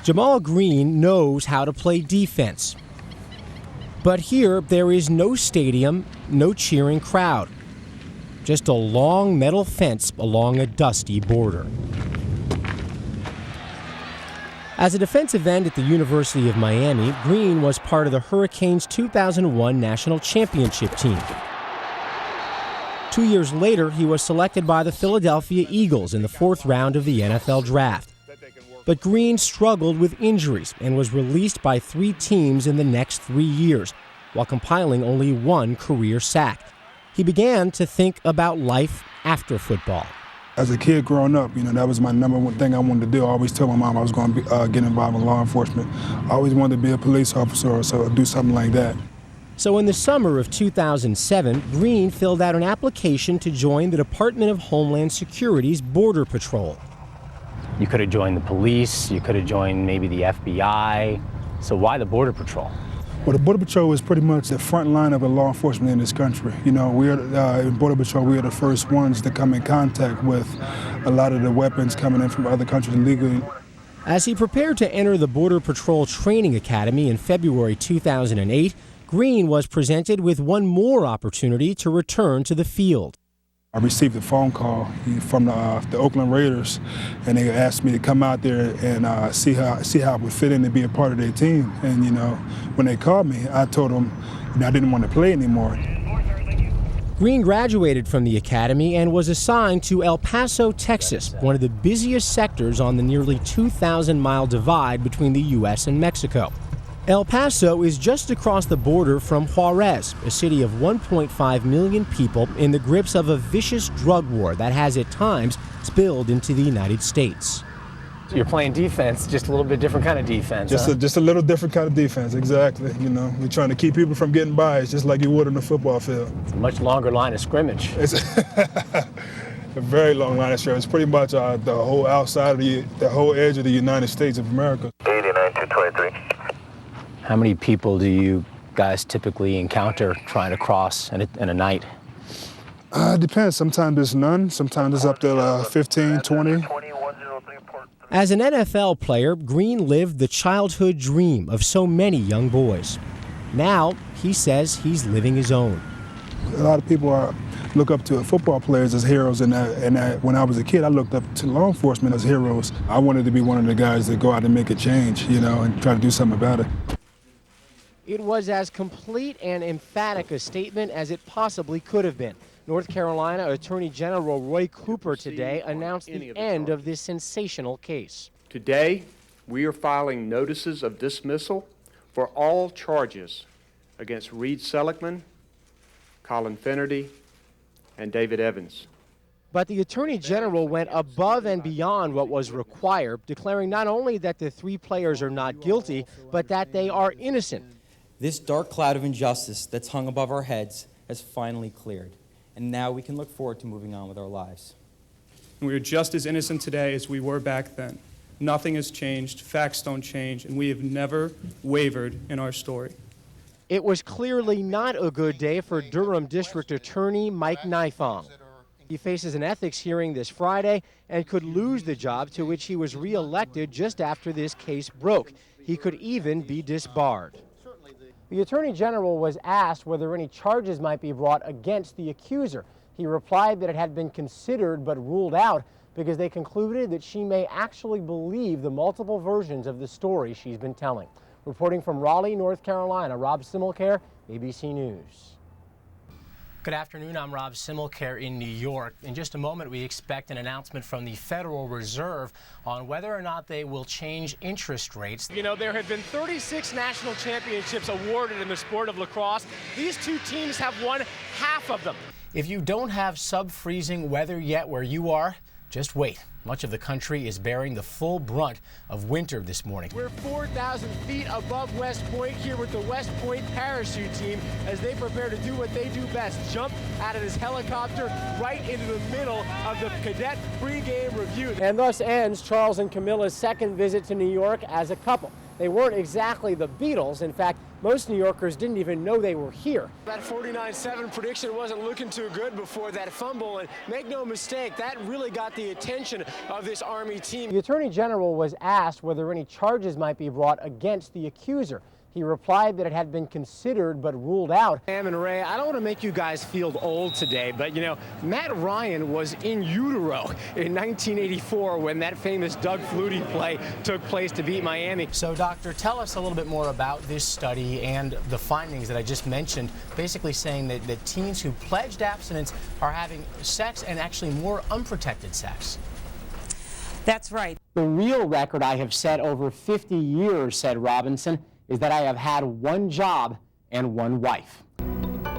Jamal Green knows how to play defense. But here, there is no stadium, no cheering crowd. Just a long metal fence along a dusty border. As a defensive end at the University of Miami, Green was part of the Hurricanes' 2001 national championship team. 2 years later, he was selected by the Philadelphia Eagles in the 4th round of the NFL draft. But Green struggled with injuries and was released by 3 teams in the next 3 years, while compiling only 1 career sack. He began to think about life after football. As a kid growing up, that was my number one thing I wanted to do. I always told my mom I was going to get involved in law enforcement. I always wanted to be a police officer or so, do something like that. So in the summer of 2007, Green filled out an application to join the Department of Homeland Security's Border Patrol. You could have joined the police, you could have joined maybe the FBI. So why the Border Patrol? Well, the Border Patrol is pretty much the front line of the law enforcement in this country. In Border Patrol, we are the first ones to come in contact with a lot of the weapons coming in from other countries illegally. As he prepared to enter the Border Patrol Training Academy in February 2008, Green was presented with one more opportunity to return to the field. I received a phone call from the Oakland Raiders, and they asked me to come out there and see how I would fit in to be a part of their team. And when they called me, I told them I didn't want to play anymore. Green graduated from the academy and was assigned to El Paso, Texas, one of the busiest sectors on the nearly 2,000-mile divide between the U.S. and Mexico. El Paso is just across the border from Juarez, a city of 1.5 million people in the grips of a vicious drug war that has at times spilled into the United States. So you're playing defense, just a little bit different kind of defense. Just a little different kind of defense, exactly. We're trying to keep people from getting by, just like you would on the football field. It's a much longer line of scrimmage. It's a very long line of scrimmage. It's pretty much the whole outside of the whole edge of the United States of America. 89-23. How many people do you guys typically encounter trying to cross in a night? It depends. Sometimes there's none. Sometimes it's up to 15, 20. As an NFL player, Green lived the childhood dream of so many young boys. Now, he says he's living his own. A lot of people look up to football players as heroes, and when I was a kid, I looked up to law enforcement as heroes. I wanted to be one of the guys that go out and make a change, and try to do something about it. It was as complete and emphatic a statement as it possibly could have been. North Carolina Attorney General Roy Cooper today announced the end of this sensational case. Today, we are filing notices of dismissal for all charges against Reed Seligman, Colin Finnerty, and David Evans. But the Attorney General went above and beyond what was required, declaring not only that the 3 players are not guilty, but that they are innocent. This dark cloud of injustice that's hung above our heads has finally cleared, and now we can look forward to moving on with our lives. We are just as innocent today as we were back then. Nothing has changed, facts don't change, and we have never wavered in our story. It was clearly not a good day for Durham District Attorney Mike Nifong. He faces an ethics hearing this Friday and could lose the job to which he was reelected just after this case broke. He could even be disbarred. The Attorney General was asked whether any charges might be brought against the accuser. He replied that it had been considered but ruled out because they concluded that she may actually believe the multiple versions of the story she's been telling. Reporting from Raleigh, North Carolina, Rob Simmelkjaer, ABC News. Good afternoon, I'm Rob Simmelkjaer in New York. In just a moment, we expect an announcement from the Federal Reserve on whether or not they will change interest rates. There have been 36 national championships awarded in the sport of lacrosse. These 2 teams have won half of them. If you don't have sub-freezing weather yet where you are, just wait. Much of the country is bearing the full brunt of winter this morning. We're 4,000 feet above West Point here with the West Point parachute team as they prepare to do what they do best, jump out of this helicopter right into the middle of the cadet pregame review. And thus ends Charles and Camilla's second visit to New York as a couple. They weren't exactly the Beatles. In fact, Most New Yorkers didn't even know they were here. That 49-7 prediction wasn't looking too good before that fumble, and make no mistake, that really got the attention of this Army team. The Attorney General was asked whether any charges might be brought against the accuser. He replied that it had been considered but ruled out. Sam and Ray, I don't want to make you guys feel old today, but you know, Matt Ryan was in utero in 1984 when that famous Doug Flutie play took place to beat Miami. So, Doctor, tell us a little bit more about this study and the findings that I just mentioned, basically saying that teens who pledged abstinence are having sex and actually more unprotected sex. That's right. The real record I have set over 50 years, said Robinson, is that I have had one job and one wife.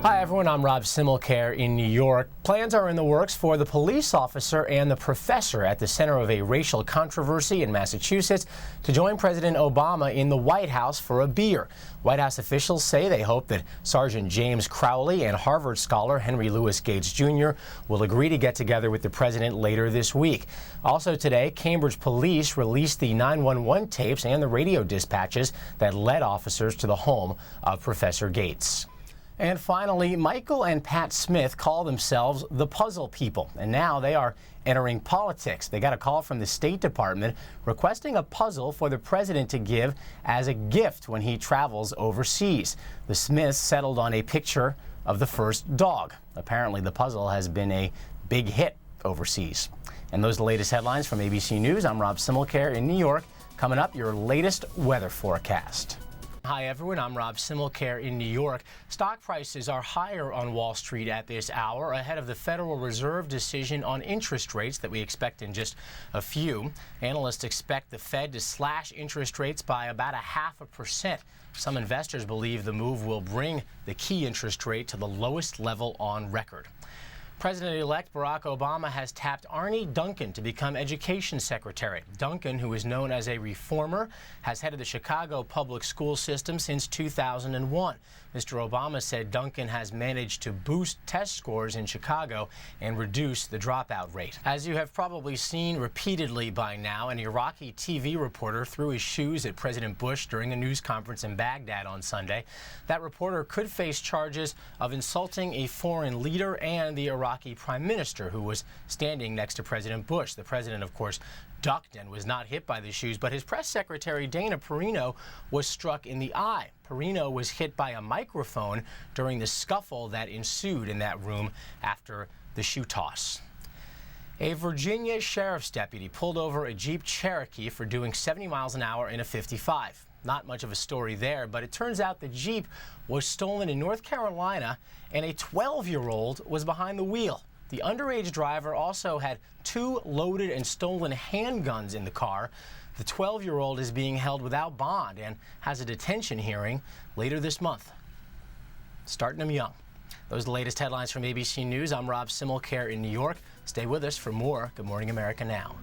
Hi everyone, I'm Rob Simmelkjaer in New York. Plans are in the works for the police officer and the professor at the center of a racial controversy in Massachusetts to join President Obama in the White House for a beer. White House officials say they hope that Sergeant James Crowley and Harvard scholar Henry Louis Gates Jr. will agree to get together with the president later this week. Also today, Cambridge police released the 911 tapes and the radio dispatches that led officers to the home of Professor Gates. And finally, Michael and Pat Smith call themselves the Puzzle People, and now they are entering politics. They got a call from the State Department requesting a puzzle for the president to give as a gift when he travels overseas. The Smiths settled on a picture of the first dog. Apparently, the puzzle has been a big hit overseas. And those are the latest headlines from ABC News. I'm Rob Simmelkjaer in New York. Coming up, your latest weather forecast. Hi everyone, I'm Rob Simmelkjaer in New York. Stock prices are higher on Wall Street at this hour ahead of the Federal Reserve decision on interest rates that we expect in just a few. Analysts expect the Fed to slash interest rates by about 0.5%. Some investors believe the move will bring the key interest rate to the lowest level on record. President-elect Barack Obama has tapped Arne Duncan to become Education Secretary. Duncan, who is known as a reformer, has headed the Chicago public school system since 2001. Mr. Obama said Duncan has managed to boost test scores in Chicago and reduce the dropout rate. As you have probably seen repeatedly by now, an Iraqi TV reporter threw his shoes at President Bush during a news conference in Baghdad on Sunday. That reporter could face charges of insulting a foreign leader and the Iraqi prime minister who was standing next to President Bush. The president, of course, ducked and was not hit by the shoes, but his press secretary, Dana Perino, was struck in the eye. Perino was hit by a microphone during the scuffle that ensued in that room after the shoe toss. A Virginia sheriff's deputy pulled over a Jeep Cherokee for doing 70 miles an hour in a 55. Not much of a story there, but it turns out the Jeep was stolen in North Carolina and a 12-year-old was behind the wheel. The underage driver also had 2 loaded and stolen handguns in the car. The 12-year-old is being held without bond and has a detention hearing later this month. Starting him young. Those are the latest headlines from ABC News. I'm Rob Simmelkjaer in New York. Stay with us for more Good Morning America Now.